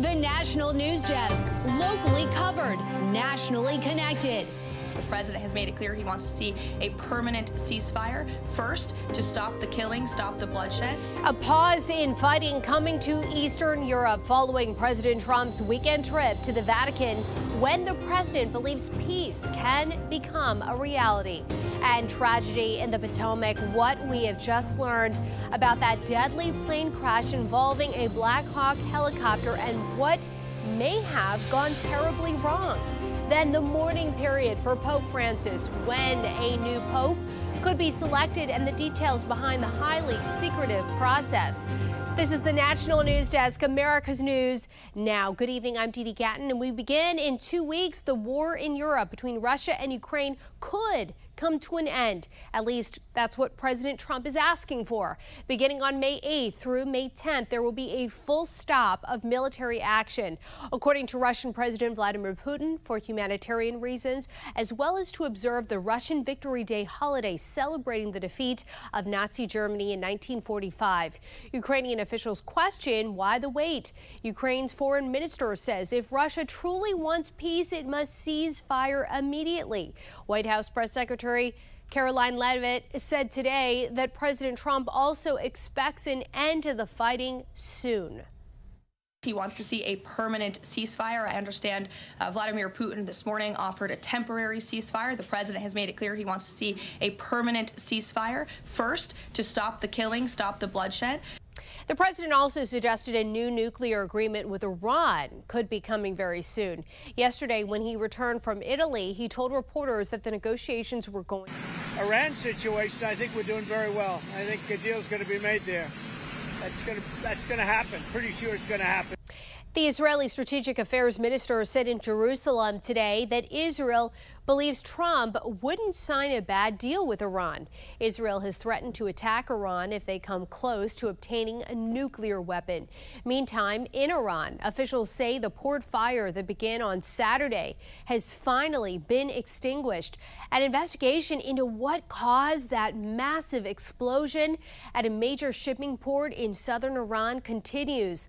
The National News Desk, locally covered, nationally connected. The president has made it clear he wants to see a permanent ceasefire, first to stop the killing, stop the bloodshed. A pause in fighting coming to Eastern Europe following President Trump's weekend trip to the Vatican, when the president believes peace can become a reality. And tragedy in the Potomac, what we have just learned about that deadly plane crash involving a Black Hawk helicopter and what may have gone terribly wrong. Then the mourning period for Pope Francis, when a new pope could be selected, and the details behind the highly secretive process. This is the National News Desk, America's News Now. Good evening, I'm Dee Dee Gatton, and we begin in 2 weeks. The war in Europe between Russia and Ukraine could come to an end. At least that's what President Trump is asking for. Beginning on May 8th through May 10th, there will be a full stop of military action, according to Russian President Vladimir Putin, for humanitarian reasons, as well as to observe the Russian Victory Day holiday celebrating the defeat of Nazi Germany in 1945. Ukrainian officials question why the wait. Ukraine's foreign minister says if Russia truly wants peace, it must cease fire immediately. White House Press Secretary Caroline Leavitt said today that President Trump also expects an end to the fighting soon. He wants to see a permanent ceasefire. I understand Vladimir Putin this morning offered a temporary ceasefire. The president has made it clear he wants to see a permanent ceasefire, first to stop the killing, stop the bloodshed. The president also suggested a new nuclear agreement with Iran could be coming very soon. Yesterday, when he returned from Italy, he told reporters that the negotiations were going. Iran situation, I think we're doing very well. I think a deal's going to be made there. That's going to happen. Pretty sure it's going to happen. The Israeli Strategic Affairs Minister said in Jerusalem today that Israel believes Trump wouldn't sign a bad deal with Iran. Israel has threatened to attack Iran if they come close to obtaining a nuclear weapon. Meantime, in Iran, officials say the port fire that began on Saturday has finally been extinguished. An investigation into what caused that massive explosion at a major shipping port in southern Iran continues.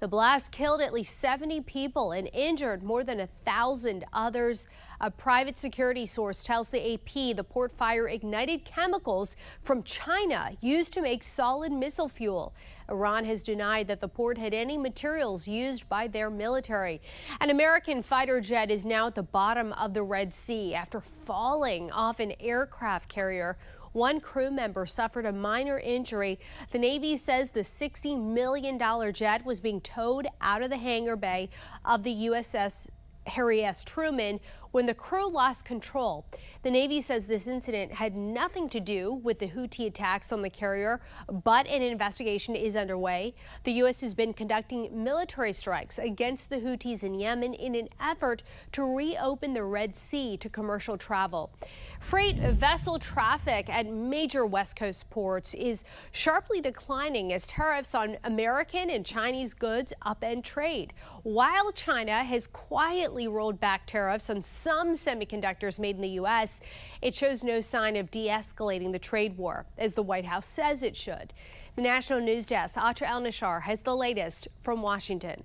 The blast killed at least 70 people and injured more than 1,000 others. A private security source tells the AP the port fire ignited chemicals from China used to make solid missile fuel. Iran has denied that the port had any materials used by their military. An American fighter jet is now at the bottom of the Red Sea after falling off an aircraft carrier. One crew member suffered a minor injury. The Navy says the $60 million jet was being towed out of the hangar bay of the USS Harry S. Truman when the crew lost control. The Navy says this incident had nothing to do with the Houthi attacks on the carrier, but an investigation is underway. The U.S. has been conducting military strikes against the Houthis in Yemen in an effort to reopen the Red Sea to commercial travel. Freight vessel traffic at major West Coast ports is sharply declining as tariffs on American and Chinese goods upend trade. While China has quietly rolled back tariffs on some semiconductors made in the U.S., it shows no sign of de-escalating the trade war, as the White House says it should. The National News Desk, Atra El-Nashar, has the latest from Washington.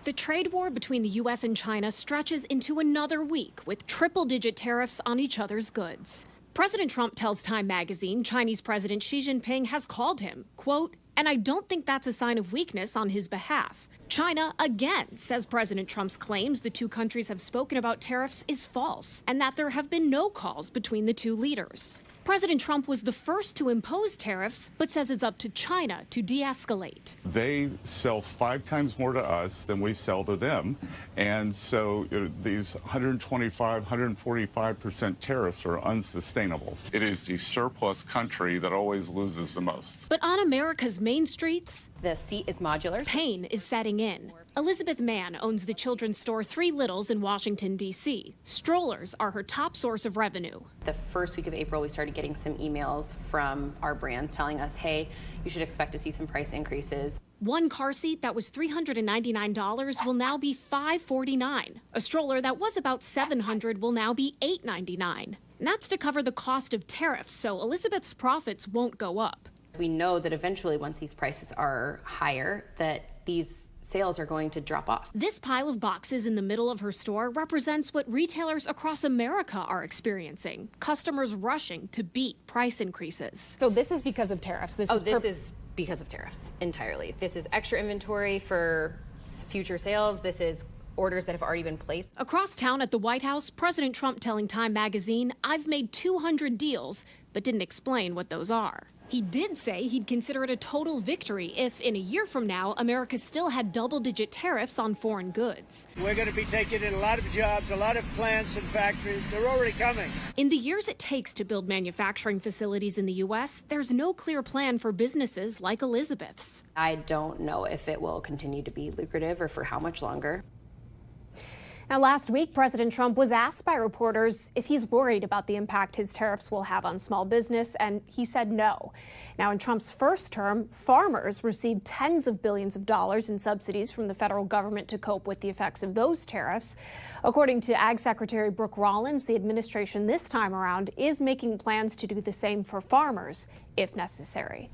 The trade war between the U.S. and China stretches into another week with triple-digit tariffs on each other's goods. President Trump tells Time magazine Chinese President Xi Jinping has called him, quote, and I don't think that's a sign of weakness on his behalf. China again says President Trump's claims the two countries have spoken about tariffs is false and that there have been no calls between the two leaders. President Trump was the first to impose tariffs, but says it's up to China to de-escalate. They sell 5 times more to us than we sell to them. And so these 125, 145% tariffs are unsustainable. It is the surplus country that always loses the most. But on America's main streets, the seat is modular. Pain is setting in. Elizabeth Mann owns the children's store Three Littles in Washington, D.C. Strollers are her top source of revenue. The first week of April, we started getting some emails from our brands telling us, hey, you should expect to see some price increases. One car seat that was $399 will now be $549. A stroller that was about $700 will now be $899. And that's to cover the cost of tariffs, so Elizabeth's profits won't go up. We know that eventually, once these prices are higher, that these sales are going to drop off. This pile of boxes in the middle of her store represents what retailers across America are experiencing. Customers rushing to beat price increases. So this is because of tariffs? This is because of tariffs entirely. This is extra inventory for future sales. This is orders that have already been placed. Across town at the White House, President Trump telling Time magazine, "I've made 200 deals," but didn't explain what those are. He did say he'd consider it a total victory if, in a year from now, America still had double-digit tariffs on foreign goods. We're going to be taking in a lot of jobs, a lot of plants and factories. They're already coming. In the years it takes to build manufacturing facilities in the U.S., there's no clear plan for businesses like Elizabeth's. I don't know if it will continue to be lucrative or for how much longer. Now, last week, President Trump was asked by reporters if he's worried about the impact his tariffs will have on small business, and he said no. Now, in Trump's first term, farmers received tens of billions of dollars in subsidies from the federal government to cope with the effects of those tariffs. According to Ag Secretary Brooke Rollins, the administration this time around is making plans to do the same for farmers, if necessary.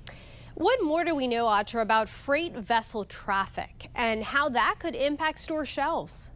What more do we know, Atra, about freight vessel traffic and how that could impact store shelves?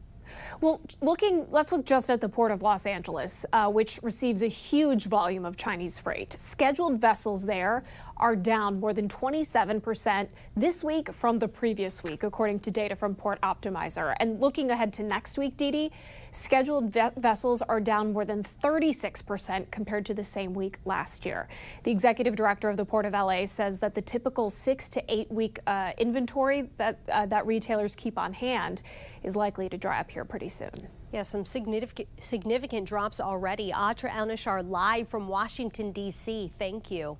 Well, let's look just at the Port of Los Angeles, which receives a huge volume of Chinese freight. Scheduled vessels there are down more than 27% this week from the previous week, according to data from Port Optimizer. And looking ahead to next week, Didi, scheduled vessels are down more than 36% compared to the same week last year. The executive director of the Port of LA says that the typical 6 to 8 week inventory that retailers keep on hand is likely to dry up here pretty soon. Yeah, some significant drops already. Atra Alnishar live from Washington, D.C. Thank you.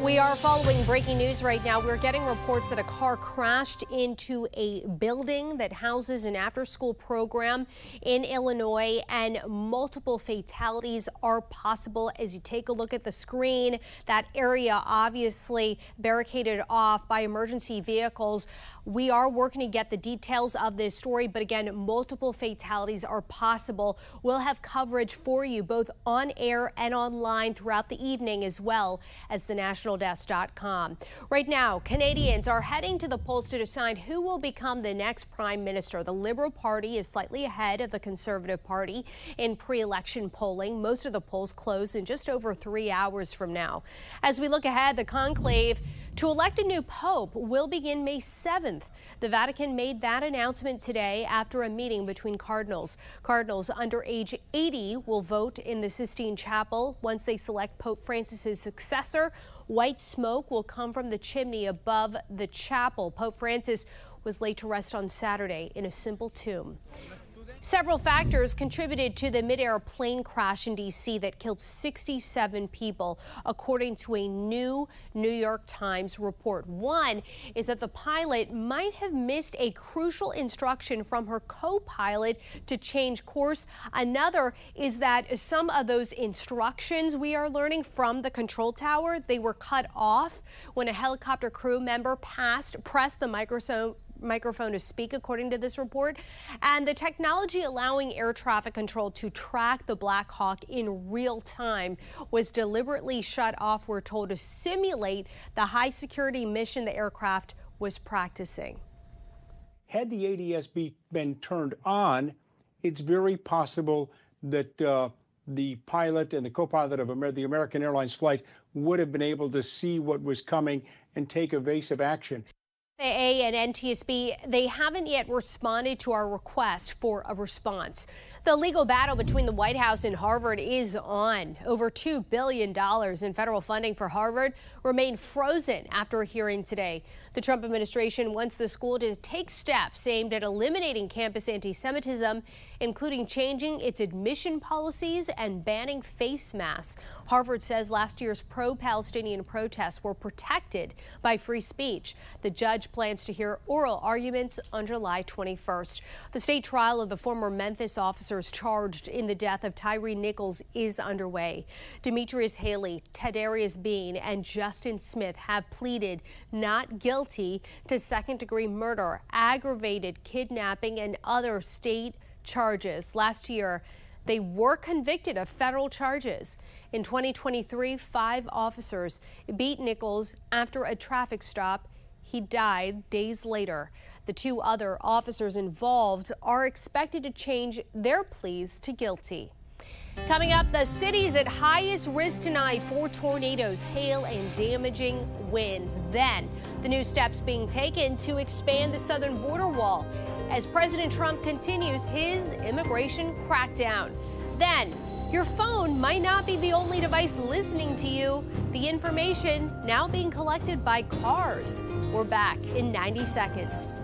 We are following breaking news right now. We're getting reports that a car crashed into a building that houses an after-school program in Illinois, and multiple fatalities are possible. As you take a look at the screen, that area obviously barricaded off by emergency vehicles. We are working to get the details of this story, but again, multiple fatalities are possible. We'll have coverage for you both on air and online throughout the evening, as well as thenationaldesk.com. Right now, Canadians are heading to the polls to decide who will become the next prime minister. The Liberal Party is slightly ahead of the Conservative Party in pre-election polling. Most of the polls close in just over 3 hours from now. As we look ahead, the conclave to elect a new pope will begin May 7th. The Vatican made that announcement today after a meeting between cardinals. Cardinals under age 80 will vote in the Sistine Chapel. Once they select Pope Francis's successor, white smoke will come from the chimney above the chapel. Pope Francis was laid to rest on Saturday in a simple tomb. Several factors contributed to the mid-air plane crash in D.C. that killed 67 people, according to a new New York Times report. One is that the pilot might have missed a crucial instruction from her co-pilot to change course. Another is that some of those instructions, we are learning from the control tower, they were cut off when a helicopter crew member pressed the microphone to speak, according to this report. And the technology allowing air traffic control to track the Black Hawk in real time was deliberately shut off, we're told, to simulate the high security mission the aircraft was practicing. Had the ADS been turned on, it's very possible that the pilot and the co-pilot of the American Airlines flight would have been able to see what was coming and take evasive action. FAA and NTSB, they haven't yet responded to our request for a response. The legal battle between the White House and Harvard is on. Over $2 billion in federal funding for Harvard remained frozen after a hearing today. The Trump administration wants the school to take steps aimed at eliminating campus anti-Semitism, including changing its admission policies and banning face masks. Harvard says last year's pro-Palestinian protests were protected by free speech. The judge plans to hear oral arguments on July 21st. The state trial of the former Memphis officers charged in the death of Tyree Nichols is underway. Demetrius Haley, Tadarius Bean, and Justin Smith have pleaded not guilty to second-degree murder, aggravated kidnapping, and other state charges. Last year, They were convicted of federal charges. In 2023, 5 officers beat Nichols after a traffic stop. He died days later. The 2 other officers involved are expected to change their pleas to guilty. Coming up, the cities at highest risk tonight for tornadoes, hail, and damaging winds. Then, the new steps being taken to expand the southern border wall as President Trump continues his immigration crackdown. Then, your phone might not be the only device listening to you. The information now being collected by cars. We're back in 90 seconds.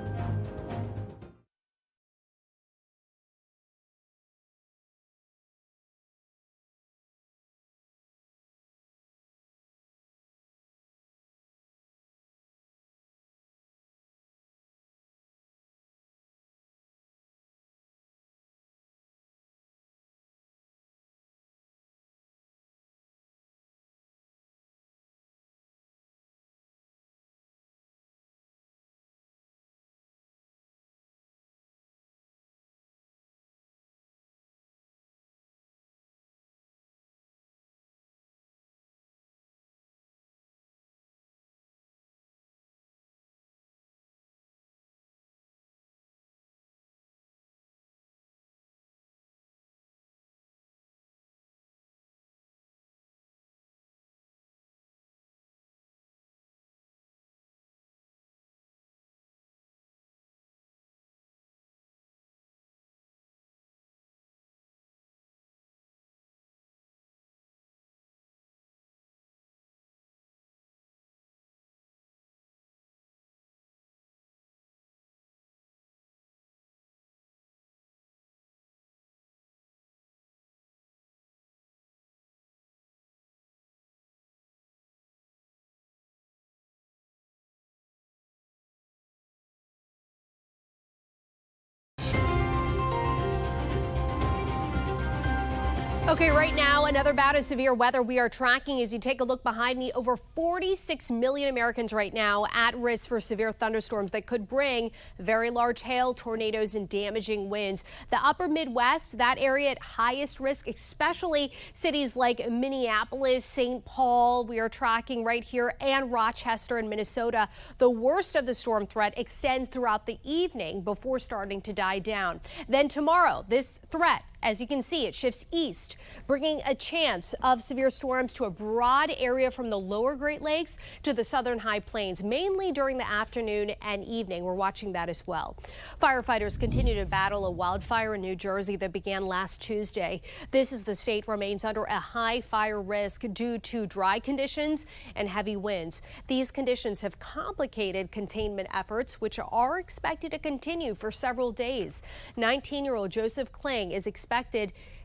Okay, right now, another bout of severe weather we are tracking as you take a look behind me. Over 46 million Americans right now at risk for severe thunderstorms that could bring very large hail, tornadoes, and damaging winds. The upper Midwest, that area at highest risk, especially cities like Minneapolis, St. Paul, we are tracking right here, and Rochester in Minnesota. The worst of the storm threat extends throughout the evening before starting to die down. Then tomorrow, this threat, as you can see, it shifts east, bringing a chance of severe storms to a broad area from the lower Great Lakes to the southern high plains, mainly during the afternoon and evening. We're watching that as well. Firefighters continue to battle a wildfire in New Jersey that began last Tuesday. This as the state remains under a high fire risk due to dry conditions and heavy winds. These conditions have complicated containment efforts, which are expected to continue for several days. 19-year-old Joseph Kling is expected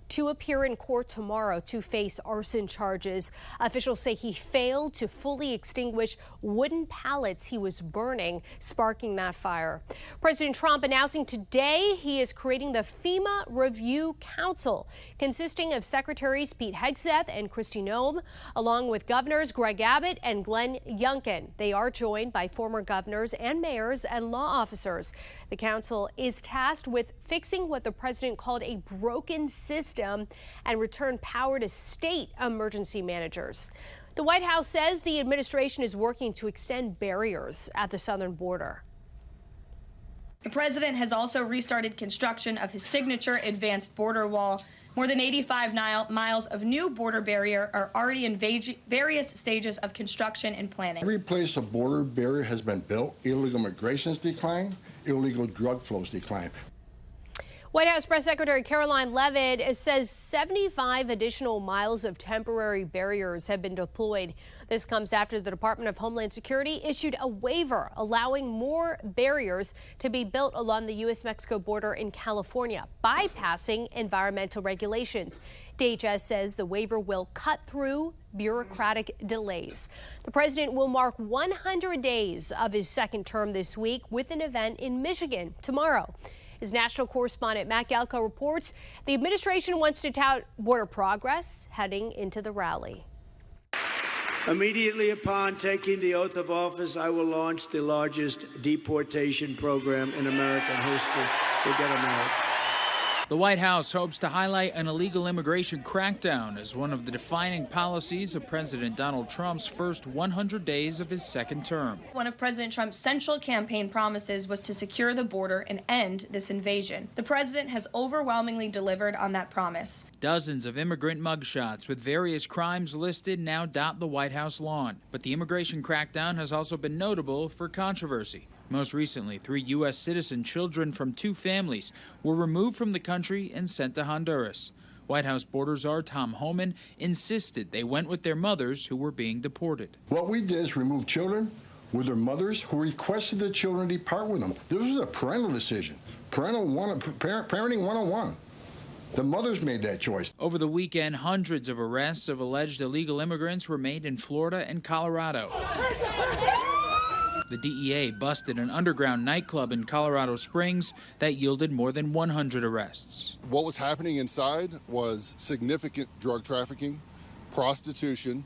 to appear in court tomorrow to face arson charges. Officials say he failed to fully extinguish wooden pallets he was burning, sparking that fire. President Trump announcing today he is creating the FEMA Review Council, consisting of Secretaries Pete Hegseth and Kristi Noem, along with Governors Greg Abbott and Glenn Youngkin. They are joined by former governors and mayors and law officers. The council is tasked with fixing what the president called a broken system and return power to state emergency managers. The White House says the administration is working to extend barriers at the southern border. The president has also restarted construction of his signature advanced border wall. More than 85 miles of new border barrier are already in various stages of construction and planning. Every place a border barrier has been built, illegal migrations decline, illegal drug flows decline. White House Press Secretary Caroline Leavitt says 75 additional miles of temporary barriers have been deployed. This comes after the Department of Homeland Security issued a waiver allowing more barriers to be built along the U.S.-Mexico border in California, bypassing environmental regulations. DHS says the waiver will cut through bureaucratic delays. The president will mark 100 days of his second term this week with an event in Michigan tomorrow. As national correspondent Matt Galko reports, the administration wants to tout border progress heading into the rally. Immediately upon taking the oath of office, I will launch the largest deportation program in American history. We'll get them out. The White House hopes to highlight an illegal immigration crackdown as one of the defining policies of President Donald Trump's first 100 days of his second term. One of President Trump's central campaign promises was to secure the border and end this invasion. The president has overwhelmingly delivered on that promise. Dozens of immigrant mugshots with various crimes listed now dot the White House lawn. But the immigration crackdown has also been notable for controversy. Most recently, 3 U.S. citizen children from 2 families were removed from the country and sent to Honduras. White House border czar Tom Homan insisted they went with their mothers who were being deported. What we did is remove children with their mothers who requested the children depart with them. This was a parental decision, parenting 101. The mothers made that choice. Over the weekend, hundreds of arrests of alleged illegal immigrants were made in Florida and Colorado. The DEA busted an underground nightclub in Colorado Springs that yielded more than 100 arrests. What was happening inside was significant drug trafficking, prostitution,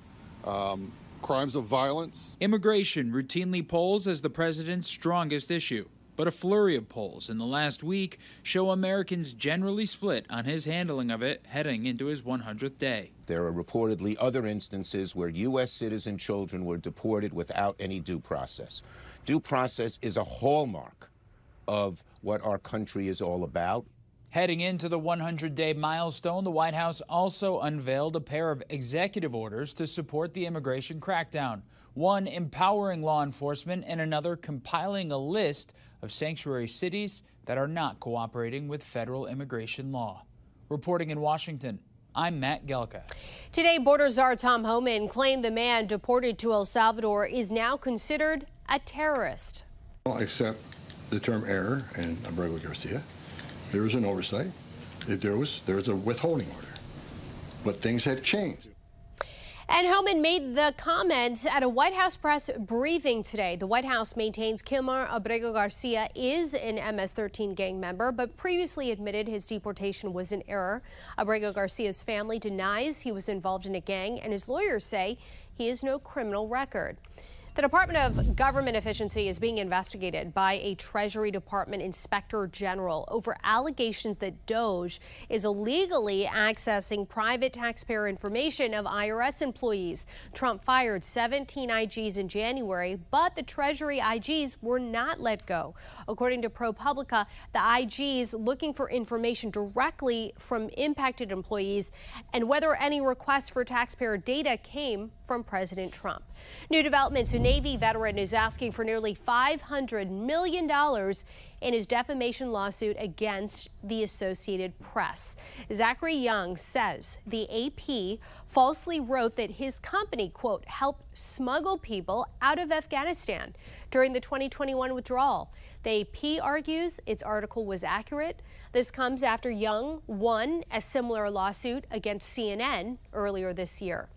crimes of violence. Immigration routinely polls as the president's strongest issue. But a flurry of polls in the last week show Americans generally split on his handling of it heading into his 100th day. There are reportedly other instances where U.S. citizen children were deported without any due process. Due process is a hallmark of what our country is all about. Heading into the 100-day milestone, the White House also unveiled a pair of executive orders to support the immigration crackdown. One empowering law enforcement and another compiling a list of sanctuary cities that are not cooperating with federal immigration law. Reporting in Washington, I'm Matt Gelka. Today, border czar Tom Homan claimed the man deported to El Salvador is now considered a terrorist. Well, except the term error and Abrego Garcia. There was an oversight. There was a withholding order. But things had changed. And Homan made the comments at a White House press briefing today. The White House maintains Kilmer Abrego Garcia is an MS-13 gang member, but previously admitted his deportation was an error. Abrego Garcia's family denies he was involved in a gang, and his lawyers say he has no criminal record. The Department of Government Efficiency is being investigated by a Treasury Department Inspector General over allegations that DOJ is illegally accessing private taxpayer information of IRS employees. Trump fired 17 IGs in January, but the Treasury IGs were not let go. According to ProPublica, the IGs looking for information directly from impacted employees and whether any requests for taxpayer data came from President Trump. New developments: a Navy veteran is asking for nearly $500 million in his defamation lawsuit against the Associated Press. Zachary Young says the AP falsely wrote that his company, quote, helped smuggle people out of Afghanistan during the 2021 withdrawal. The AP argues its article was accurate. This comes after Young won a similar lawsuit against CNN earlier this year.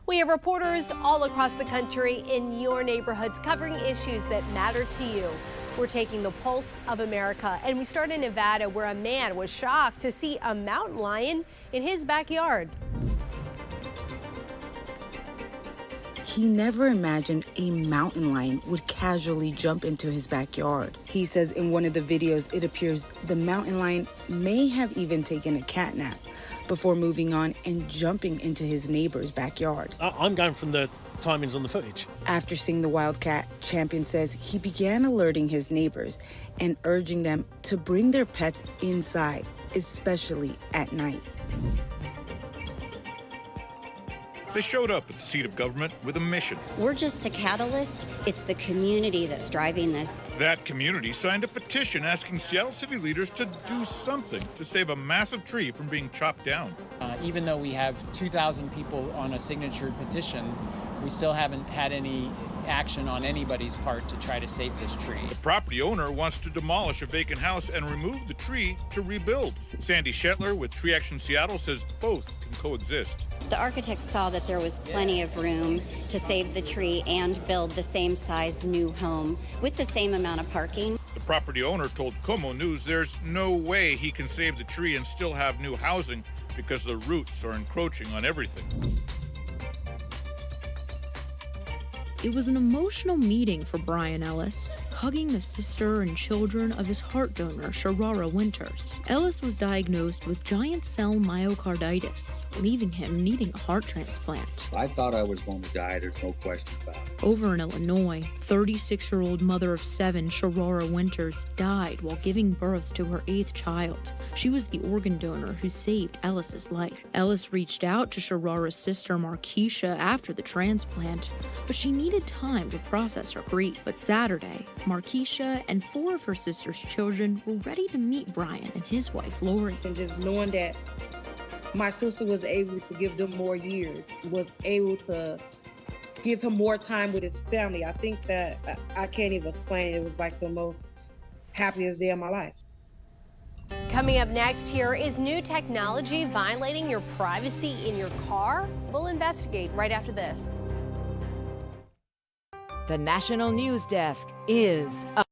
We have reporters all across the country in your neighborhoods covering issues that matter to you. We're taking the pulse of America, and we start in Nevada, where a man was shocked to see a mountain lion in his backyard. He never imagined a mountain lion would casually jump into his backyard. He says in one of the videos, it appears the mountain lion may have even taken a cat nap before moving on and jumping into his neighbor's backyard. I'm going from the timings on the footage. After seeing the wildcat, Champion says he began alerting his neighbors and urging them to bring their pets inside, especially at night. They showed up at the seat of government with a mission. We're just a catalyst. It's the community that's driving this. That community signed a petition asking Seattle city leaders to do something to save a massive tree from being chopped down. Even though we have 2,000 people on a signature petition, we still haven't had any action on anybody's part to try to save this tree. The property owner wants to demolish a vacant house and remove the tree to rebuild. Sandy Shetler with Tree Action Seattle says both can coexist. The architects saw that there was plenty of room to save the tree and build the same size new home with the same amount of parking. The property owner told Como News there's no way he can save the tree and still have new housing because the roots are encroaching on everything. It was an emotional meeting for Brian Ellis. hugging the sister and children of his heart donor, Sharara Winters. Ellis was diagnosed with giant cell myocarditis, leaving him needing a heart transplant. I thought I was going to die, there's no question about it. Over in Illinois, 36-year-old mother of 7, Sharara Winters, died while giving birth to her 8th child. She was the organ donor who saved Ellis's life. Ellis reached out to Sharara's sister, Markeisha, after the transplant, but she needed time to process her grief. But Saturday, Markeisha and 4 of her sister's children were ready to meet Brian and his wife, Lori. And just knowing that my sister was able to give them more years, was able to give him more time with his family. I think that I can't even explain it. It was like the most happiest day of my life. Coming up next, here is new technology violating your privacy in your car. We'll investigate right after this. The National News Desk is up.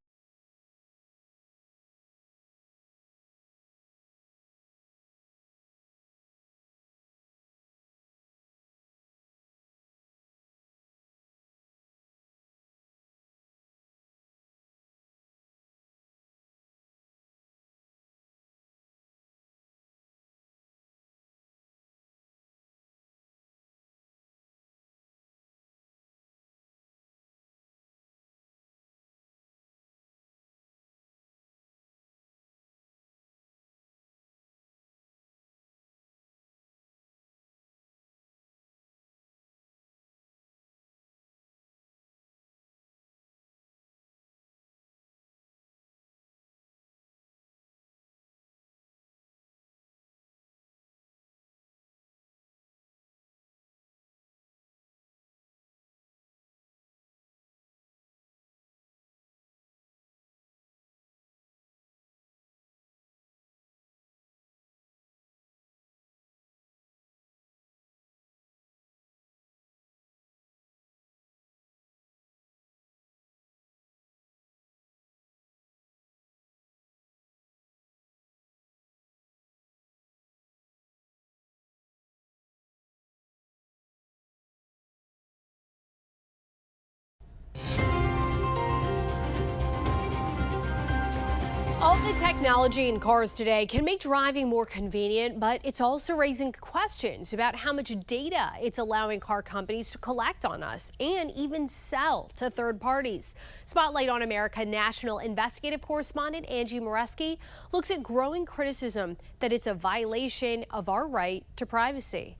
All the technology in cars today can make driving more convenient, but it's also raising questions about how much data it's allowing car companies to collect on us and even sell to third parties. Spotlight on America national investigative correspondent Angie Moreski looks at growing criticism that it's a violation of our right to privacy.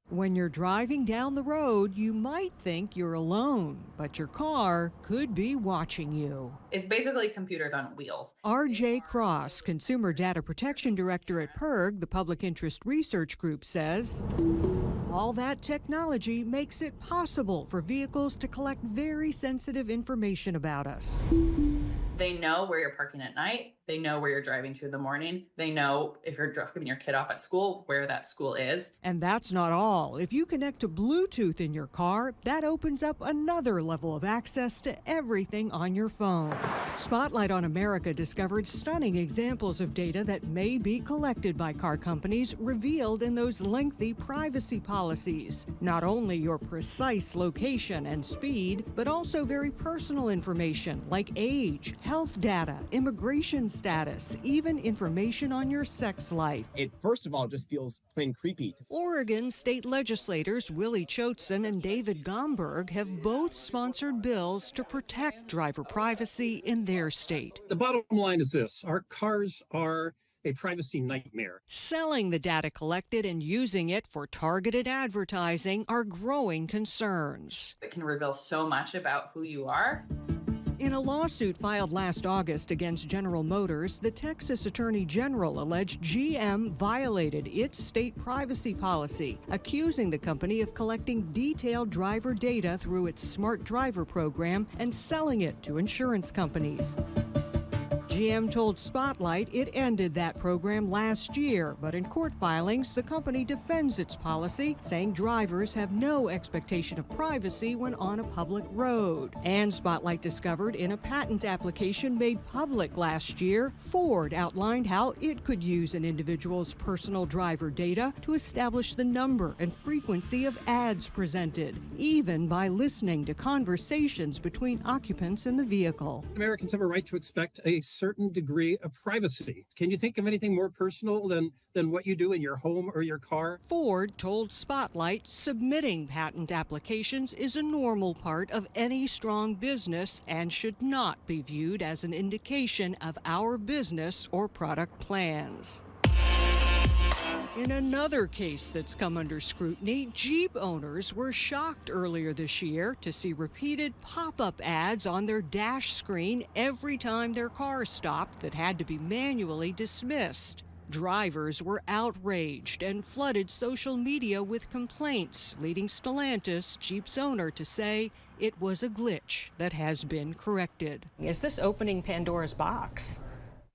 When you're driving down the road, you might think you're alone, but your car could be watching you. It's basically computers on wheels. R.J. Cross, Consumer Data Protection Director at PIRG, the Public Interest Research Group, says all that technology makes it possible for vehicles to collect very sensitive information about us. They know where you're parking at night. They know where you're driving to in the morning. They know if you're dropping your kid off at school, where that school is. And that's not all. If you connect to Bluetooth in your car, that opens up another level of access to everything on your phone. Spotlight on America discovered stunning examples of data that may be collected by car companies, revealed in those lengthy privacy policies. Not only your precise location and speed, but also very personal information like age, health data, immigration status, even information on your sex life. It, first of all, just feels plain creepy. Oregon state legislators Willie Choatson and David Gomberg have both sponsored bills to protect driver privacy in their state. The bottom line is this: our cars are a privacy nightmare. Selling the data collected and using it for targeted advertising are growing concerns. It can reveal so much about who you are. In a lawsuit filed last August against General Motors, the Texas Attorney General alleged GM violated its state privacy policy, accusing the company of collecting detailed driver data through its Smart Driver program and selling it to insurance companies. GM told Spotlight it ended that program last year, but in court filings, the company defends its policy, saying drivers have no expectation of privacy when on a public road. And Spotlight discovered in a patent application made public last year, Ford outlined how it could use an individual's personal driver data to establish the number and frequency of ads presented, even by listening to conversations between occupants in the vehicle. Americans have a right to expect a certain degree of privacy. Can you think of anything more personal than what you do in your home or your car? Ford told Spotlight submitting patent applications is a normal part of any strong business and should not be viewed as an indication of our business or product plans. In another case that's come under scrutiny, Jeep owners were shocked earlier this year to see repeated pop-up ads on their dash screen every time their car stopped that had to be manually dismissed. Drivers were outraged and flooded social media with complaints, leading Stellantis, Jeep's owner, to say it was a glitch that has been corrected. Is this opening Pandora's box?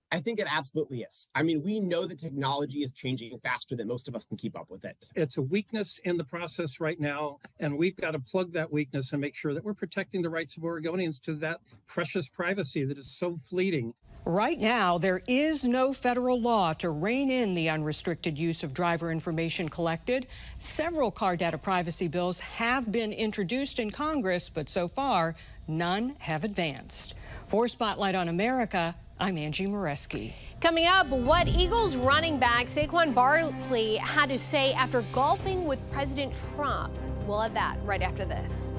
I think it absolutely is. I mean, we know the technology is changing faster than most of us can keep up with it. It's a weakness in the process right now, and we've got to plug that weakness and make sure that we're protecting the rights of Oregonians to that precious privacy that is so fleeting. Right now, there is no federal law to rein in the unrestricted use of driver information collected. Several car data privacy bills have been introduced in Congress, but so far, none have advanced. For Spotlight on America, I'm Angie Moreski. Coming up, what Eagles running back Saquon Barkley had to say after golfing with President Trump. We'll have that right after this.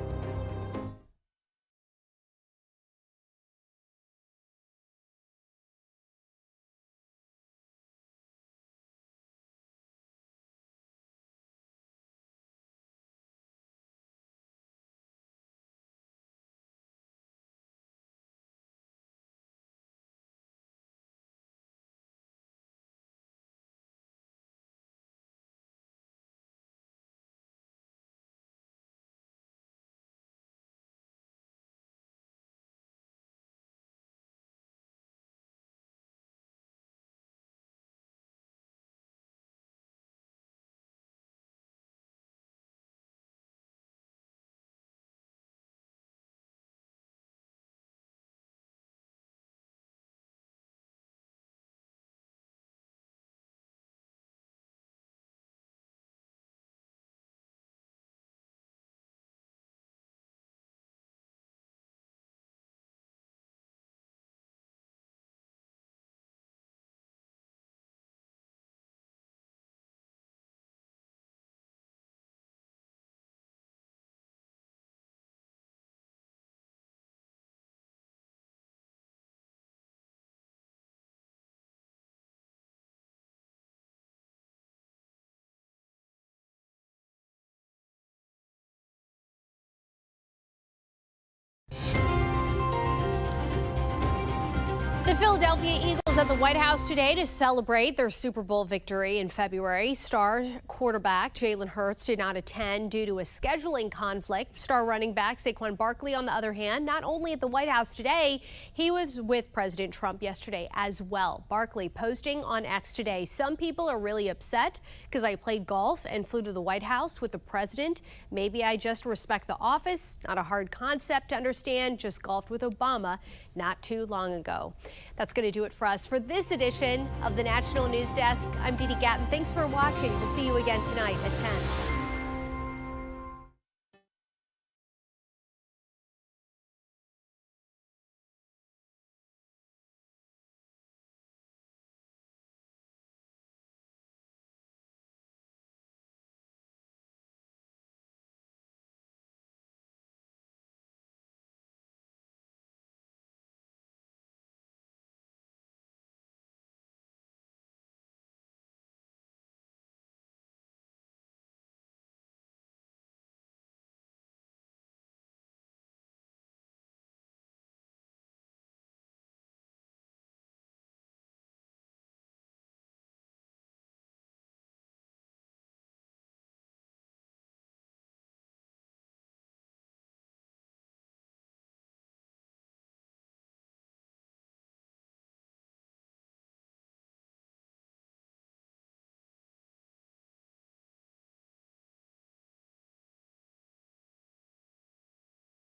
The Philadelphia Eagles at the White House today to celebrate their Super Bowl victory in February. Star quarterback Jalen Hurts did not attend due to a scheduling conflict. Star running back Saquon Barkley, on the other hand, not only at the White House today, he was with President Trump yesterday as well. Barkley posting on X today, "Some people are really upset because I played golf and flew to the White House with the president. Maybe I just respect the office. Not a hard concept to understand. Just golfed with Obama not too long ago." That's going to do it for us for this edition of the National News Desk. I'm Dee Dee Gatton. Thanks for watching. We'll see you again tonight at 10.